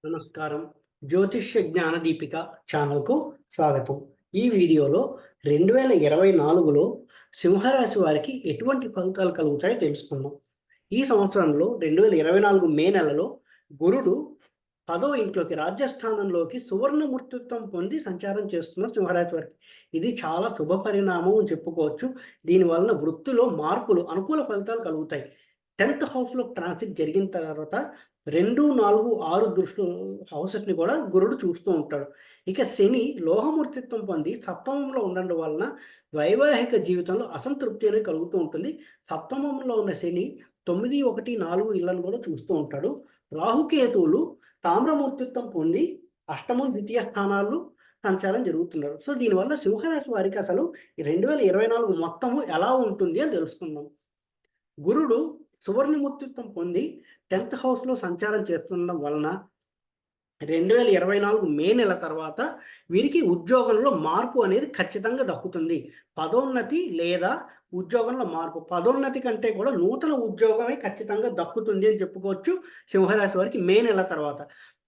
నమస్కారం. జ్యోతిష్య జ్ఞాన దీపిక ఛానల్‌కు స్వాగతం. ఈ వీడియోలో 2024లో సింహరాశి వారికి ఎటువంటి ఫలితాలు కలుగుతాయో తెలుసుకుందాం. ఈ సంవత్సరంలో 2024 మే నెలలో గురుడు 10వ ఇంట్లోకి రాజ్యస్థానంలోకి సువర్ణమూర్తిత్వం పొంది సంచారం చేస్తున్న సింహరాశి వారికి. ఇది చాలా శుభ పరిణామం అని చెప్పుకోవచ్చు. దీనివలన వృత్తిలో మార్పులు, అనుకూల ఫలితాలు కలుగుతాయి. 10థ్ హౌస్‌లో ట్రాన్సిట్ జరిగిన తర్వాత 2, 4, 6 దృష్టులు హౌసెస్‌ని కూడా గురుడు చూస్తూ ఉంటాడు. ఇక శని లోహమూర్తిత్వం పొంది సప్తమంలో ఉండడం వలన వైవాహిక జీవితంలో అసంతృప్తి అనేది కలుగుతూ ఉంటుంది. సప్తమంలో ఉన్న శని 9, 1, 4 ఇళ్లను కూడా చూస్తూ ఉంటాడు. రాహుకేతువులు తామ్రమూర్తిత్వం పొంది అష్టమం, ద్వితీయ స్థానాల్లో సంచారం జరుగుతున్నారు. సో, దీనివల్ల సింహరాశి వారికి అసలు ఈ 2024 మొత్తము ఎలా ఉంటుంది అని తెలుసుకుందాం. గురుడు సువర్ణమూర్తిత్వం పొంది 10థ్ హౌస్‌లో సంచారం చేస్తుండడం వలన 2024 మే నెల తర్వాత వీరికి ఉద్యోగంలో మార్పు అనేది ఖచ్చితంగా దక్కుతుంది. పదోన్నతి లేదా ఉద్యోగంలో మార్పు. పదోన్నతి కంటే కూడా నూతన ఉద్యోగమే ఖచ్చితంగా దక్కుతుంది అని చెప్పుకోవచ్చు సింహరాశి వారికి మే నెల తర్వాత.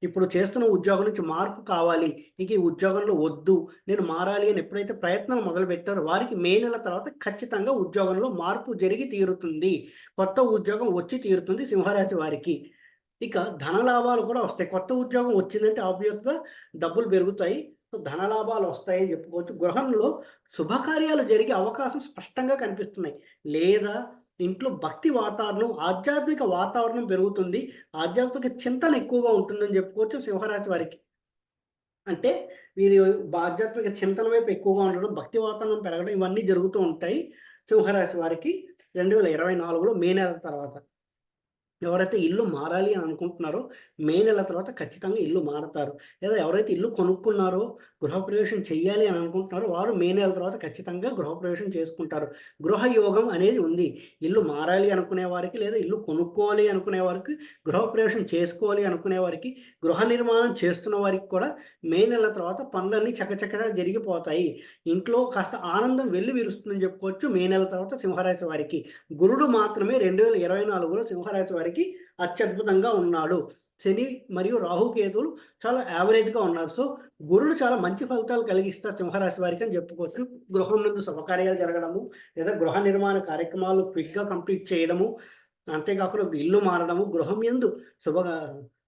ఇప్పుడు చేస్తున్న ఉద్యోగం నుంచి మార్పు కావాలి, ఇక ఈ ఉద్యోగంలో వద్దు, నేను మారాలి అని ఎప్పుడైతే ప్రయత్నాలు మొదలుపెట్టారో వారికి మే నెల తర్వాత ఖచ్చితంగా ఉద్యోగంలో మార్పు జరిగి తీరుతుంది. కొత్త ఉద్యోగం వచ్చి తీరుతుంది సింహరాశి వారికి. ఇక ధనలాభాలు కూడా వస్తాయి. కొత్త ఉద్యోగం వచ్చిందంటే ఆబ్వియస్‌గా డబ్బులు పెరుగుతాయి. సో, ధనలాభాలు వస్తాయని చెప్పుకోవచ్చు. గృహంలో శుభకార్యాలు జరిగే అవకాశం స్పష్టంగా కనిపిస్తున్నాయి. లేదా ఇంట్లో భక్తి వాతావరణం, ఆధ్యాత్మిక వాతావరణం పెరుగుతుంది. ఆధ్యాత్మిక చింతన ఎక్కువగా ఉంటుందని చెప్పుకోవచ్చు సింహరాశి వారికి. అంటే వీరి ఆధ్యాత్మిక చింతన వైపు ఎక్కువగా ఉండడం, భక్తి వాతావరణం పెరగడం ఇవన్నీ జరుగుతూ ఉంటాయి సింహరాశి వారికి 2024లో మే నెల తర్వాత. ఎవరైతే ఇల్లు మారాలి అని అనుకుంటున్నారో, మే నెల తర్వాత ఖచ్చితంగా ఇల్లు మారతారు. లేదా ఎవరైతే ఇల్లు కొనుక్కున్నారో, గృహప్రవేశం చెయ్యాలి అని అనుకుంటున్నారో, వారు మే నెల తర్వాత ఖచ్చితంగా గృహప్రవేశం చేసుకుంటారు. గృహయోగం అనేది ఉంది. ఇల్లు మారాలి అనుకునే వారికి, లేదా ఇల్లు కొనుక్కోవాలి అనుకునే వారికి, గృహప్రవేశం చేసుకోవాలి అనుకునే వారికి, గృహ నిర్మాణం చేస్తున్న వారికి కూడా మే నెల తర్వాత పనులన్నీ చకచకా జరిగిపోతాయి. ఇంట్లో కాస్త ఆనందం వెల్లివిరుస్తుందని చెప్పుకోవచ్చు మే నెల తర్వాత సింహరాశి వారికి. గురుడు మాత్రమే 2024లో సింహరాశి వారికి అత్యద్భుతంగా ఉన్నాడు. శని మరియు రాహుకేతువులు చాలా యావరేజ్‌గా ఉన్నారు. సో, గురుడు చాలా మంచి ఫలితాలు కలిగిస్తారు సింహరాశి వారికి అని చెప్పుకోవచ్చు. గృహం నందు శుభకార్యాలు జరగడము, లేదా గృహ నిర్మాణ కార్యక్రమాలు క్విక్‌గా కంప్లీట్ చేయడము, అంతేకాకుండా ఒక ఇల్లు మారడము, గృహం యందు శుభగా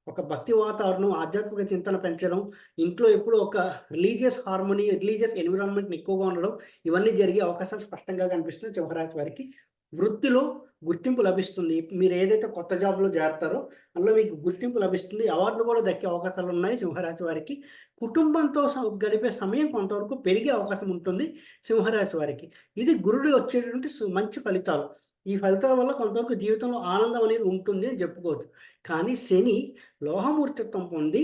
ఒక భక్తి వాతావరణం, ఆధ్యాత్మిక చింతన పెంచడం, ఇంట్లో ఎప్పుడూ ఒక రిలీజియస్ హార్మనీ, రిలీజియస్ ఎన్విరాన్మెంట్ ఎక్కువగా ఉండడం, ఇవన్నీ జరిగే అవకాశాలు స్పష్టంగా కనిపిస్తున్నాయి సింహరాశి వారికి. వృత్తిలో గుర్తింపు లభిస్తుంది. మీరు ఏదైతే కొత్త జాబ్‌లో చేరతారో, అందులో మీకు గుర్తింపు లభిస్తుంది. అవార్డులు కూడా దక్కే అవకాశాలున్నాయి సింహరాశి వారికి. కుటుంబంతో గడిపే సమయం కొంతవరకు పెరిగే అవకాశం ఉంటుంది సింహరాశి వారికి. ఇది గురుడు వచ్చేటటువంటి మంచి ఫలితాలు. ఈ ఫలితాల వల్ల కొంతవరకు జీవితంలో ఆనందం అనేది ఉంటుంది అని చెప్పుకోవచ్చు. కానీ శని లోహమూర్తిత్వం పొంది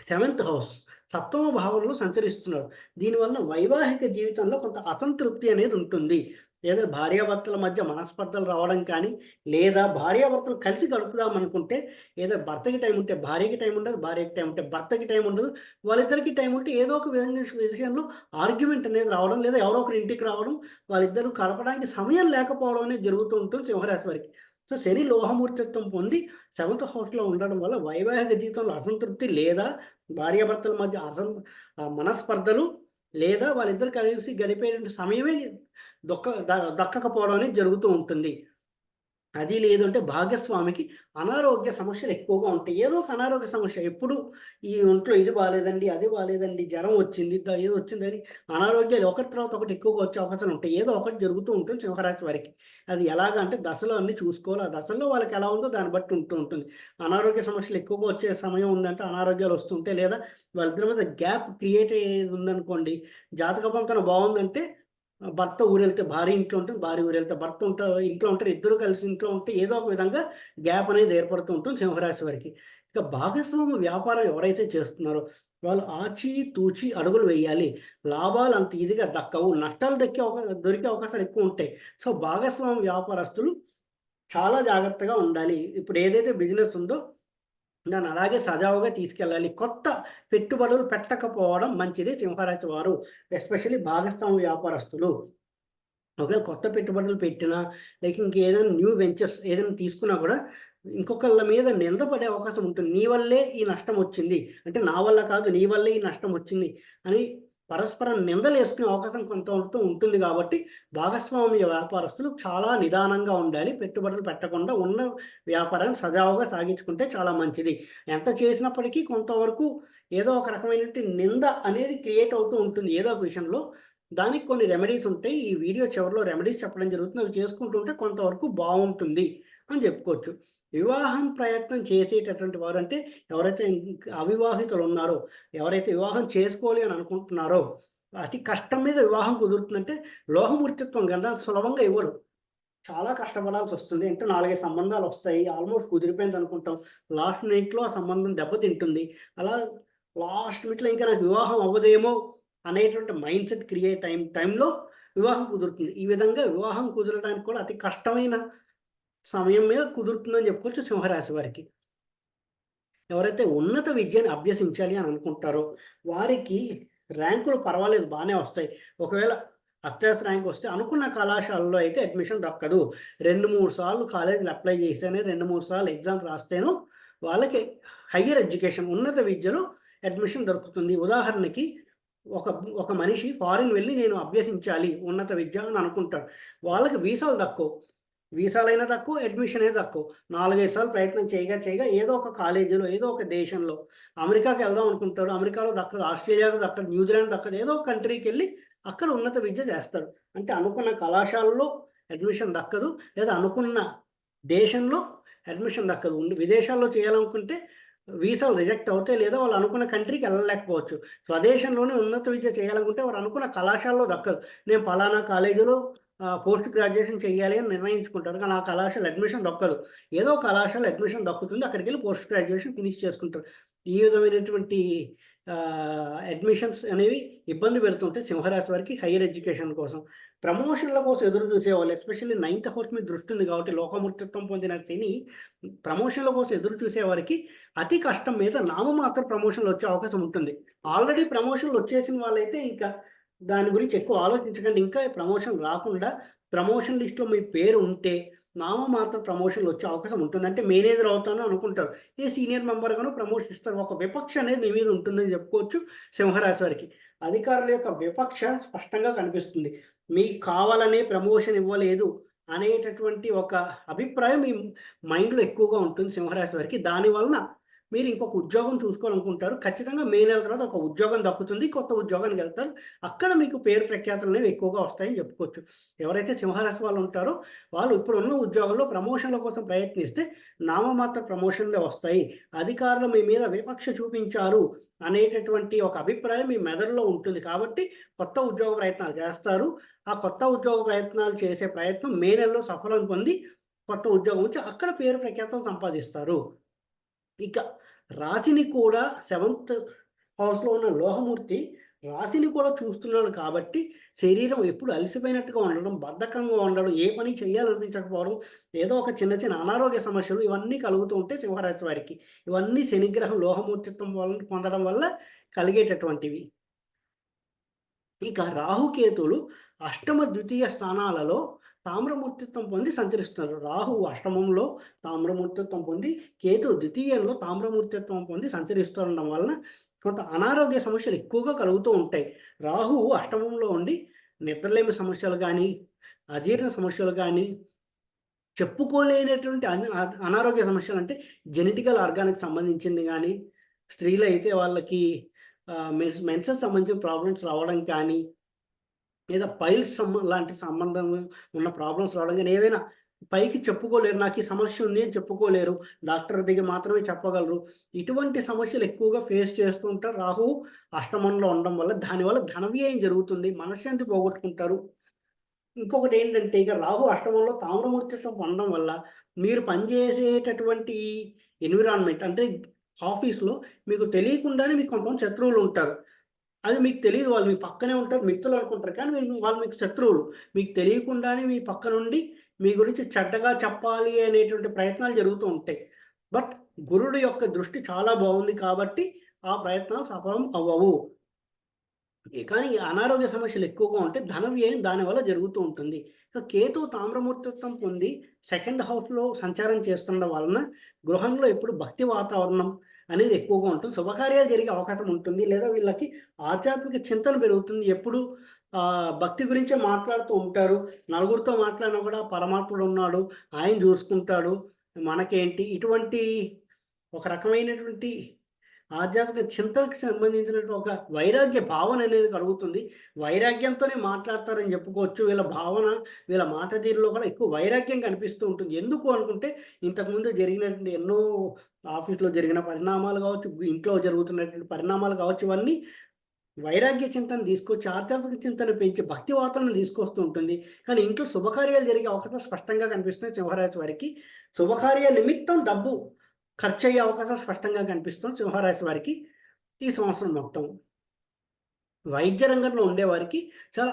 7థ్ హౌస్ సప్తమ భావంలో సంచరిస్తున్నాడు. దీనివలన వైవాహిక జీవితంలో కొంత అసంతృప్తి అనేది ఉంటుంది. లేదా భార్యాభర్తల మధ్య మనస్పర్ధలు రావడం కానీ, లేదా భార్యాభర్తలు కలిసి గడుపుదామనుకుంటే, ఏదో భర్తకి టైం ఉంటే భార్యకి టైం ఉండదు, భార్యకి టైం ఉంటే భర్తకి టైం ఉండదు. వాళ్ళిద్దరికీ టైం ఉంటే ఏదో ఒక విధంగా విషయంలో ఆర్గ్యుమెంట్ అనేది రావడం, లేదా ఎవరో ఒకరు ఇంటికి రావడం, వాళ్ళిద్దరూ గడపడానికి సమయం లేకపోవడం అనేది జరుగుతూ ఉంటుంది సింహరాశి వారికి. సో, శని లోహమూర్తిత్వం పొంది 7థ్ హౌస్‌లో ఉండడం వల్ల వైవాహిక జీవితంలో అసంతృప్తి, లేదా భార్యాభర్తల మధ్య మనస్పర్ధలు, లేదా వాళ్ళిద్దరూ కలిసి గడిపేటువంటి సమయమే దక్కకపోవడం అనేది జరుగుతూ ఉంటుంది. అది లేదు అంటే భాగస్వామికి అనారోగ్య సమస్యలు ఎక్కువగా ఉంటాయి. ఏదో ఒక అనారోగ్య సమస్య ఎప్పుడు ఈ ఒంట్లో ఇది బాలేదండి, అది బాలేదండి, జ్వరం వచ్చింది, ఏదో వచ్చిందని అనారోగ్యాలు ఒకటి తర్వాత ఒకటి ఎక్కువగా వచ్చే అవకాశాలు ఉంటాయి. ఏదో ఒకటి జరుగుతూ ఉంటుంది సింహరాశి వారికి. అది ఎలాగా అంటే దశలో అన్నీ చూసుకోవాలి. ఆ దశల్లో వాళ్ళకి ఎలా ఉందో దాన్ని బట్టి ఉంటూ ఉంటుంది. అనారోగ్య సమస్యలు ఎక్కువగా వచ్చే సమయం ఉందంటే అనారోగ్యాలు వస్తుంటాయి. లేదా వాళ్ళిద్దరి మధ్య గ్యాప్ క్రియేట్ అయ్యేది ఉందనుకోండి, జాతక పొంతన బావుందంటే భర్త ఊరెళ్తే భార్య ఇంట్లో ఉంటుంది. భార్య ఊరెళ్తే భర్త ఇంట్లో ఉంటారు. ఇద్దరు కలిసి ఇంట్లో ఉంటే ఏదో ఒక విధంగా గ్యాప్ అనేది ఏర్పడుతూ ఉంటుంది సింహరాశి వారికి. ఇక భాగస్వామ్య వ్యాపారం ఎవరైతే చేస్తున్నారో వాళ్ళు ఆచి తూచి అడుగులు వేయాలి. లాభాలు అంత ఈజీగా దక్కవు. నష్టాలు దొరికే అవకాశాలు ఎక్కువ ఉంటాయి. సో, భాగస్వామ్య వ్యాపారస్తులు చాలా జాగ్రత్తగా ఉండాలి. ఇప్పుడు ఏదైతే బిజినెస్ ఉందో దాన్ని అలాగే సజావుగా తీసుకెళ్ళాలి. కొత్త పెట్టుబడులు పెట్టకపోవడం మంచిది సింహరాశి వారు. ఎస్పెషల్లీ భాగస్వామ్య వ్యాపారస్తులు. ఒకవేళ కొత్త పెట్టుబడులు పెట్టినా, లైక్ ఇంకేదైనా న్యూ వెంచర్స్ ఏదైనా తీసుకున్నా కూడా ఇంకొకళ్ళ మీద నింద పడే అవకాశం ఉంటుంది. నీ వల్లే ఈ నష్టం వచ్చింది. అంటే నా వల్ల కాదు, నీ వల్లే ఈ నష్టం వచ్చింది అని పరస్పరం నిందలేసుకునే అవకాశం కొంతవరకు ఉంటుంది కాబట్టి, భాగస్వామ్య వ్యాపారస్తులు చాలా నిదానంగా ఉండాలి. పెట్టుబడులు పెట్టకుండా ఉన్న వ్యాపారాన్ని సజావుగా సాగించుకుంటే చాలా మంచిది. ఎంత చేసినప్పటికీ కొంతవరకు ఏదో ఒక రకమైనటువంటి నింద అనేది క్రియేట్ అవుతూ ఉంటుంది ఏదో ఒక విషయంలో. దానికి కొన్ని రెమెడీస్ ఉంటాయి. ఈ వీడియో చివరిలో రెమెడీస్ చెప్పడం జరుగుతుంది. అవి చేసుకుంటూ ఉంటే కొంతవరకు బావుంటుంది అని చెప్పుకోవచ్చు. వివాహం ప్రయత్నం చేసేటటువంటి వారు అంటే ఎవరైతే అవివాహితులు ఉన్నారో, ఎవరైతే వివాహం చేసుకోవాలి అని అనుకుంటున్నారో, అతి కష్టం మీద వివాహం కుదురుతుందంటే లోహమూర్తిత్వం గంధాలు సులభంగా ఇవ్వరు. చాలా కష్టపడాల్సొస్తుంది. అంటే 4, 5 సంబంధాలొస్తాయి. ఆల్మోస్ట్ కుదిరిపోయిందనుకుంటాం. లాస్ట్ మినిట్‌లో ఆ సంబంధం దెబ్బతింటుంది. అలా లాస్ట్ మినిట్‌లో ఇంకా నాకు వివాహం అవ్వదేమో అనేటువంటి మైండ్‌సెట్ క్రియేట్ టైంలో వివాహం కుదురుతుంది. ఈ విధంగా వివాహం కుదరడానికి కూడా అతి కష్టమైన సమయం మీద కుదురుతుందని చెప్పుకోవచ్చు సింహరాశి వారికి. ఎవరైతే ఉన్నత విద్యను అభ్యసించాలి అని అనుకుంటారో, వారికి ర్యాంకులు పర్వాలేదు బానే వస్తాయి. ఒకవేళ అత్యవసర ర్యాంక్ వస్తే అనుకున్న కళాశాలలో అయితే అడ్మిషన్ దక్కదు. 2, 3 సార్లు కాలేజీలు అప్లై చేస్తేనే 2, 3 సార్లు ఎగ్జామ్ రాస్తేనో వాళ్ళకి హైయర్ ఎడ్యుకేషన్ ఉన్నత విద్యలో అడ్మిషన్ దొరుకుతుంది. ఉదాహరణకి ఒక ఒక మనిషి ఫారిన్ వెళ్లి నేను అభ్యసించాలి ఉన్నత విద్య అని అనుకుంటాడు. వాళ్ళకి వీసాలు దక్కవు. వీసాలైనా తక్కువ, అడ్మిషనే తక్కువ. 4, 5 సార్లు ప్రయత్నం చేయగా ఏదో ఒక కాలేజీలో, ఏదో ఒక దేశంలో అమెరికాకి వెళ్దాం అనుకుంటాడు. అమెరికాలో దక్కదు, ఆస్ట్రేలియాలో దక్కదు, న్యూజిలాండ్ దక్కదు. ఏదో ఒక కంట్రీకెళ్ళి అక్కడ ఉన్నత విద్య చేస్తాడు. అంటే అనుకున్న కళాశాలలో అడ్మిషన్ దక్కదు. లేదా అనుకున్న దేశంలో అడ్మిషన్ దక్కదు. విదేశాల్లో చేయాలనుకుంటే వీసాలు రిజెక్ట్ అవుతాయి. లేదా వాళ్ళు అనుకున్న కంట్రీకి వెళ్ళలేకపోవచ్చు. స్వదేశంలోనే ఉన్నత విద్య చేయాలనుకుంటే వారు అనుకున్న కళాశాలలో దక్కదు. నేను పలానా కాలేజీలో పోస్ట్ గ్రాడ్యుయేషన్ చేయాలి అని నిర్ణయించుకుంటాడు. కానీ ఆ కళాశాల అడ్మిషన్ దక్కదు. ఏదో కళాశాల అడ్మిషన్ దక్కుతుంది. అక్కడికెళ్ళి పోస్ట్ గ్రాడ్యుయేషన్ ఫినిష్ చేసుకుంటాడు. ఈ విధమైనటువంటి అడ్మిషన్స్ అనేవి ఇబ్బంది పెడుతుంటాయి సింహరాశి వారికి హైయర్ ఎడ్యుకేషన్ కోసం. ప్రమోషన్‌ల కోసం ఎదురు చూసేవాళ్ళు ఎస్పెషల్లీ నైన్త్ హౌస్ మీద దృష్టి ఉంది కాబట్టి లోకమూర్తిత్వం పొందిన శని ప్రమోషన్‌ల కోసం ఎదురు చూసేవారికి అతి కష్టం మీద నామమాత్ర ప్రమోషన్‌లు వచ్చే అవకాశం ఉంటుంది. ఆల్రెడీ ప్రమోషన్‌లు వచ్చేసిన వాళ్ళైతే ఇంకా దాని గురించి ఎక్కువ ఆలోచించకండి. ఇంకా ప్రమోషన్ రాకుండా ప్రమోషన్ లిస్ట్‌లో మీ పేరు ఉంటే నామమాత్ర ప్రమోషన్‌లు వచ్చే అవకాశం ఉంటుంది. అంటే మేనేజర్ అవుతాను అనుకుంటారు. ఏ సీనియర్ మెంబర్‌గానో ప్రమోషన్ ఇస్తారు. ఒక విపక్ష అనేది మీ మీద ఉంటుందని చెప్పుకోవచ్చు సింహరాశి వారికి. అధికారుల యొక్క విపక్ష స్పష్టంగా కనిపిస్తుంది. మీకు కావాలనే ప్రమోషన్ ఇవ్వలేదు అనేటటువంటి ఒక అభిప్రాయం మీ మైండ్‌లో ఎక్కువగా ఉంటుంది సింహరాశి వారికి. దానివలన మీరు ఇంకొక ఉద్యోగం చూసుకోవాలనుకుంటారు. ఖచ్చితంగా మే నెల తర్వాత ఒక ఉద్యోగం దక్కుతుంది. కొత్త ఉద్యోగానికెళ్తారు. అక్కడ మీకు పేరు ప్రఖ్యాతులనేవి ఎక్కువగా వస్తాయని చెప్పుకోవచ్చు. ఎవరైతే సింహరాశి వాళ్ళు ఉంటారో, వాళ్ళు ఇప్పుడున్న ఉద్యోగంలో ప్రమోషన్‌ల కోసం ప్రయత్నిస్తే నామమాత్ర ప్రమోషన్‌లే వస్తాయి. అధికారులు మీ మీద వివక్ష చూపించారు అనేటటువంటి ఒక అభిప్రాయం మీ మెదడులో ఉంటుంది. కాబట్టి కొత్త ఉద్యోగ ప్రయత్నాలు చేస్తారు. ఆ కొత్త ఉద్యోగ ప్రయత్నాలు చేసే ప్రయత్నం మే నెలలో సఫలం పొంది కొత్త ఉద్యోగం వచ్చి అక్కడ పేరు ప్రఖ్యాతులు సంపాదిస్తారు. ఇక రాశిని కూడా సెవెంత్ హౌస్‌లో ఉన్న లోహమూర్తి రాశిని కూడా చూస్తున్నాడు కాబట్టి, శరీరం ఎప్పుడు అలసిపోయినట్టుగా ఉండడం, బద్ధకంగా ఉండడం, ఏ పని చేయాలనిపించకపోవడం, ఏదో ఒక చిన్న చిన్న అనారోగ్య సమస్యలు ఇవన్నీ కలుగుతూ ఉంటాయి సింహరాశి వారికి. ఇవన్నీ శనిగ్రహం లోహమూర్తిత్వం వలన పొందడం వల్ల కలిగేటటువంటివి. ఇక రాహుకేతువులు అష్టమ, ద్వితీయ స్థానాలలో తామ్రమూర్తిత్వం పొంది సంచరిస్తున్నారు. రాహువు అష్టమంలో తామ్రమూర్తిత్వం పొంది, కేతువు ద్వితీయంలో తామ్రమూర్తిత్వం పొంది సంచరిస్తుండడం వలన కొంత అనారోగ్య సమస్యలు ఎక్కువగా కలుగుతూ ఉంటాయి. రాహువు అష్టమంలో ఉండి నిద్రలేమి సమస్యలు గానీ, అజీర్ణ సమస్యలు గానీ, చెప్పుకోలేనటువంటి అనారోగ్య సమస్యలంటే జెనెటికల్ ఆర్గాన్‌కి సంబంధించింది గానీ, స్త్రీలైతే వాళ్ళకి మెన్సెస్ సంబంధించిన ప్రాబ్లమ్స్ రావడం కానీ, లేదా పైల్స్ లాంటి సంబంధం ఉన్న ప్రాబ్లమ్స్ రావడం గాని, ఏవైనా పైకి చెప్పుకోలేరు. నాకు ఈ సమస్య ఉంది అని చెప్పుకోలేరు. డాక్టర్ దగ్గర మాత్రమే చెప్పగలరు. ఇటువంటి సమస్యలు ఎక్కువగా ఫేస్ చేస్తూ ఉంటారు. రాహువు అష్టమంలో ఉండడం వల్ల. దానివల్ల ధన వ్యయం జరుగుతుంది. మనశ్శాంతి పోగొట్టుకుంటారు. ఇంకొకటేంటంటే ఇక రాహు అష్టమంలో తామ్రమూర్తిత్వం పొందడం వల్ల మీరు పనిచేసేటటువంటి ఎన్విరాన్మెంట్ అంటే ఆఫీస్‌లో మీకు తెలియకుండానే మీకు కొంతమంది శత్రువులుంటారు. అది మీకు తెలీదు. వాళ్ళు మీ పక్కనే ఉంటారు. మిత్రులు అనుకుంటారు. కానీ వాళ్ళు మీకు శత్రువులు. మీకు తెలియకుండానే మీ పక్కనుండి మీ గురించి చెడ్డగా చెప్పాలి అనేటువంటి ప్రయత్నాలు జరుగుతూ ఉంటాయి. బట్ గురుడు యొక్క దృష్టి చాలా బావుంది కాబట్టి ఆ ప్రయత్నాలు సఫలం అవ్వవు. కానీ ఈ అనారోగ్య సమస్యలు ఎక్కువగా ఉంటే ధన వ్యయం దానివల్ల జరుగుతూ ఉంటుంది. సో కేతువు తామ్రమూర్తిత్వం పొంది సెకండ్ హౌస్‌లో సంచారం చేస్తుండడం వలన గృహంలో ఎప్పుడు భక్తి వాతావరణం అనేది ఎక్కువగా ఉంటుంది. శుభకార్యాలు జరిగే అవకాశం ఉంటుంది. లేదా వీళ్ళకి ఆధ్యాత్మిక చింతన పెరుగుతుంది. ఎప్పుడు భక్తి గురించే మాట్లాడుతూ ఉంటారు. నలుగురితో మాట్లాడినా కూడా పరమాత్ముడు ఉన్నాడు. ఆయన చూసుకుంటాడు. మనకేంటి ఇటువంటి ఒక రకమైనటువంటి ఆధ్యాత్మిక చింతనకు సంబంధించినటువంటి ఒక వైరాగ్య భావన అనేది కలుగుతుంది. వైరాగ్యంతోనే మాట్లాడతారని చెప్పుకోవచ్చు. వీళ్ళ భావన, వీళ్ళ మాట తీరులో కూడా ఎక్కువ వైరాగ్యం కనిపిస్తూ ఉంటుంది. ఎందుకు అనుకుంటే ఇంతకుముందు జరిగినటువంటి ఎన్నో ఆఫీస్‌లో జరిగిన పరిణామాలు కావచ్చు, ఇంట్లో జరుగుతున్నటువంటి పరిణామాలు కావచ్చు, ఇవన్నీ వైరాగ్య చింతన తీసుకొచ్చి, ఆధ్యాత్మిక చింతన పెంచి, భక్తి వాతావరణం తీసుకొస్తూ ఉంటుంది. కానీ ఇంట్లో శుభకార్యాలు జరిగే అవకాశం స్పష్టంగా కనిపిస్తున్నాయి సింహరాశి వారికి. శుభకార్య నిమిత్తం డబ్బు ఖర్చయ్యే అవకాశం స్పష్టంగా కనిపిస్తుంది సింహరాశి వారికి ఈ సంవత్సరం మొత్తం. వైద్య రంగంలో ఉండేవారికి చాలా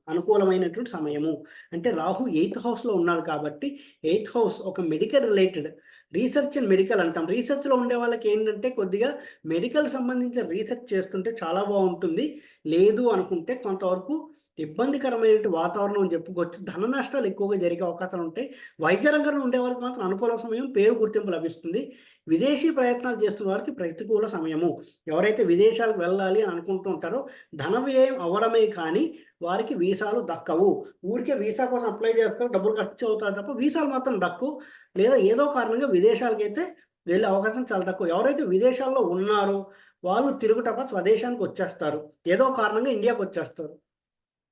అనుకూలమైనటువంటి సమయము. అంటే రాహు 8థ్ హౌస్‌లో ఉన్నాడు కాబట్టి 8థ్ హౌస్ ఒక medical related research and medical అంటాం. రీసెర్చ్‌లో ఉండే వాళ్ళకి ఏంటంటే కొద్దిగా మెడికల్ సంబంధించిన రీసెర్చ్ చేస్తుంటే చాలా బావుంటుంది. లేదు అనుకుంటే కొంతవరకు ఇబ్బందికరమైనటువంటి వాతావరణం అని చెప్పుకోవచ్చు. ధన నష్టాలు ఎక్కువగా జరిగే అవకాశాలు ఉంటాయి. వైద్య రంగంలో ఉండేవారికి మాత్రం అనుకూల సమయం, పేరు గుర్తింపు లభిస్తుంది. విదేశీ ప్రయత్నాలు చేస్తున్న వారికి ప్రతికూల సమయము. ఎవరైతే విదేశాలకు వెళ్ళాలి అని అనుకుంటూ ఉంటారో ధన వ్యయం అవ్వడమే కానీ వారికి వీసాలు దక్కవు. ఊరికే వీసా కోసం అప్లై చేస్తారు, డబ్బులు ఖర్చు అవుతాయి తప్ప వీసాలు మాత్రం దక్కవు. లేదా ఏదో కారణంగా విదేశాలకైతే వెళ్ళే అవకాశం చాలా తక్కువ. ఎవరైతే విదేశాల్లో ఉన్నారో వాళ్ళు తిరుగుటప్ప స్వదేశానికి వచ్చేస్తారు. ఏదో కారణంగా ఇండియాకొచ్చేస్తారు.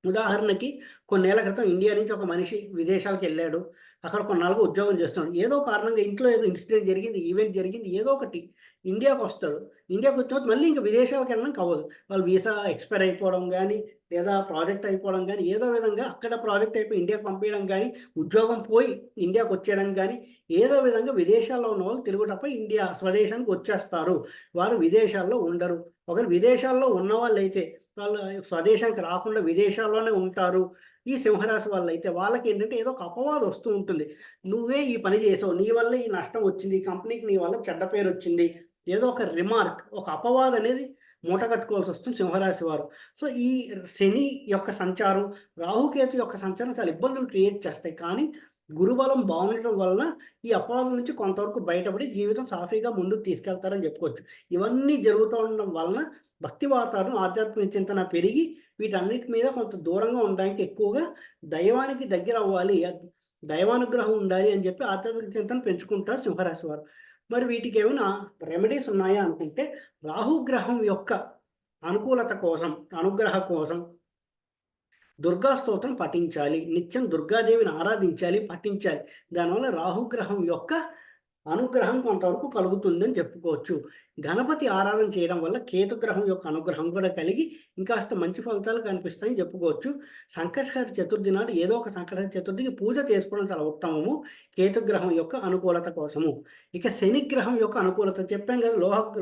ఉదాహరణకి కొన్నేళ్ల క్రితం ఇండియా నుంచి ఒక మనిషి విదేశాలకెళ్ళాడు. అక్కడ కొన్నాళ్ళుగా ఉద్యోగం చేస్తున్నాడు. ఏదో కారణంగా ఇంట్లో ఏదో ఇన్సిడెంట్ జరిగింది, ఈవెంట్ జరిగింది, ఏదో ఒకటి ఇండియాకొస్తాడు. ఇండియాకొచ్చిన తర్వాత మళ్ళీ ఇంక విదేశాలకెళ్ళడానికి అవ్వదు. వాళ్ళు వీసా ఎక్స్‌పైర్ అయిపోవడం గానీ, లేదా ప్రాజెక్ట్ అయిపోవడం గానీ, ఏదో విధంగా అక్కడ ప్రాజెక్ట్ అయిపోయి ఇండియాకి పంపియడం గానీ, ఉద్యోగం పోయి ఇండియాకొచ్చేయడం గానీ, ఏదో విధంగా విదేశాల్లో ఉన్నవాళ్ళు తిరుగుటప్ప ఇండియా స్వదేశానికి వచ్చేస్తారు. వారు విదేశాల్లో ఉండరు. ఒకవేళ విదేశాల్లో ఉన్నవాళ్ళైతే వాళ్ళు స్వదేశానికి రాకుండా విదేశాల్లోనే ఉంటారు. ఈ సింహరాశి వాళ్ళైతే వాళ్ళకేంటంటే ఏదో ఒక అపవాదం వస్తూ ఉంటుంది. నువ్వే ఈ పని చేసావు. నీ వల్లే ఈ నష్టం వచ్చింది. ఈ కంపెనీకి నీ వల్ల చెడ్డ పేరొచ్చింది. ఏదో ఒక రిమార్క్, ఒక అపవాదం అనేది మూట కట్టుకోవాల్సొస్తుంది సింహరాశి వారు. సో, ఈ శని యొక్క సంచారం, రాహుకేతు యొక్క సంచారం చాలా ఇబ్బందులు క్రియేట్ చేస్తాయి. కానీ గురుబలం బాగుండటం వలన ఈ అపవాదం నుంచి కొంతవరకు బయటపడి జీవితం సాఫీగా ముందుకు తీసుకెళ్తారని చెప్పుకోవచ్చు. ఇవన్నీ జరుగుతూ ఉండడం వలన భక్తి వాతావరణం, ఆధ్యాత్మిక చింతన పెరిగి వీటన్నిటి మీద కొంత దూరంగా ఉండడానికి ఎక్కువగా దైవానికి దగ్గరవ్వాలి, దైవానుగ్రహం ఉండాలి అని చెప్పి ఆధ్యాత్మిక చింతన పెంచుకుంటారు సింహరాశి వారు. మరి వీటికేమైనా రెమెడీస్ ఉన్నాయా అనుకుంటే, రాహుగ్రహం యొక్క అనుకూలత కోసం, అనుగ్రహ కోసం దుర్గా స్తోత్రం పఠించాలి. నిత్యం దుర్గాదేవిని ఆరాధించాలి, పఠించాలి. దానివల్ల రాహుగ్రహం యొక్క అనుగ్రహం కొంతవరకు కలుగుతుందని చెప్పుకోవచ్చు. గణపతి ఆరాధన చేయడం వల్ల కేతుగ్రహం యొక్క అనుగ్రహం కూడా కలిగి ఇంకాస్త మంచి ఫలితాలు కనిపిస్తాయని చెప్పుకోవచ్చు. సంకటహర చతుర్థి నాడు ఏదో ఒక సంకటహర చతుర్థికి పూజ చేసుకోవడం చాలా ఉత్తమము. కేతుగ్రహం యొక్క అనుకూలత కోసము. ఇక శనిగ్రహం యొక్క అనుకూలత చెప్పాం కదా!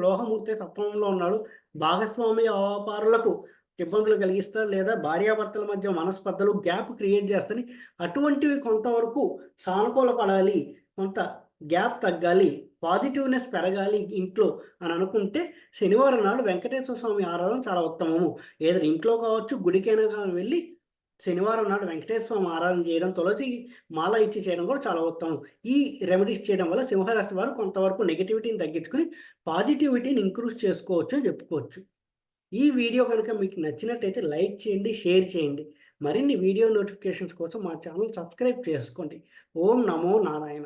లోహమూర్తి సప్తమంలో ఉన్నాడు. భాగస్వామ్య వ్యాపారులకు ఇబ్బందులు కలిగిస్తారు. లేదా భార్యాభర్తల మధ్య మనస్పర్ధలు, గ్యాప్ క్రియేట్ చేస్తని అటువంటివి కొంతవరకు సానుకూల పడాలి. కొంత గ్యాప్ తగ్గాలి. పాజిటివ్‌నెస్ పెరగాలి ఇంట్లో అని అనుకుంటే శనివారం నాడు వెంకటేశ్వర స్వామి ఆరాధన చాలా ఉత్తమము. ఏదైనా ఇంట్లో కావచ్చు, గుడికైనా గాని వెళ్ళి శనివారం నాడు వెంకటేశ్వర స్వామి ఆరాధన చేయడం, తులసి మాల ఇచ్చి చేయడం కూడా చాలా ఉత్తమం. ఈ రెమెడీస్ చేయడం వల్ల సింహరాశి వారు కొంతవరకు నెగటివిటీని తగ్గించుకొని పాజిటివిటీని ఇంక్రీజ్ చేసుకోవచ్చు అని చెప్పుకోవచ్చు. ఈ వీడియో కనుక మీకు నచ్చినట్టయితే లైక్ చేయండి, షేర్ చేయండి. మరిన్ని వీడియో నోటిఫికేషన్స్ కోసం మా ఛానల్ సబ్స్క్రైబ్ చేసుకోండి. ఓం నమో నారాయణ.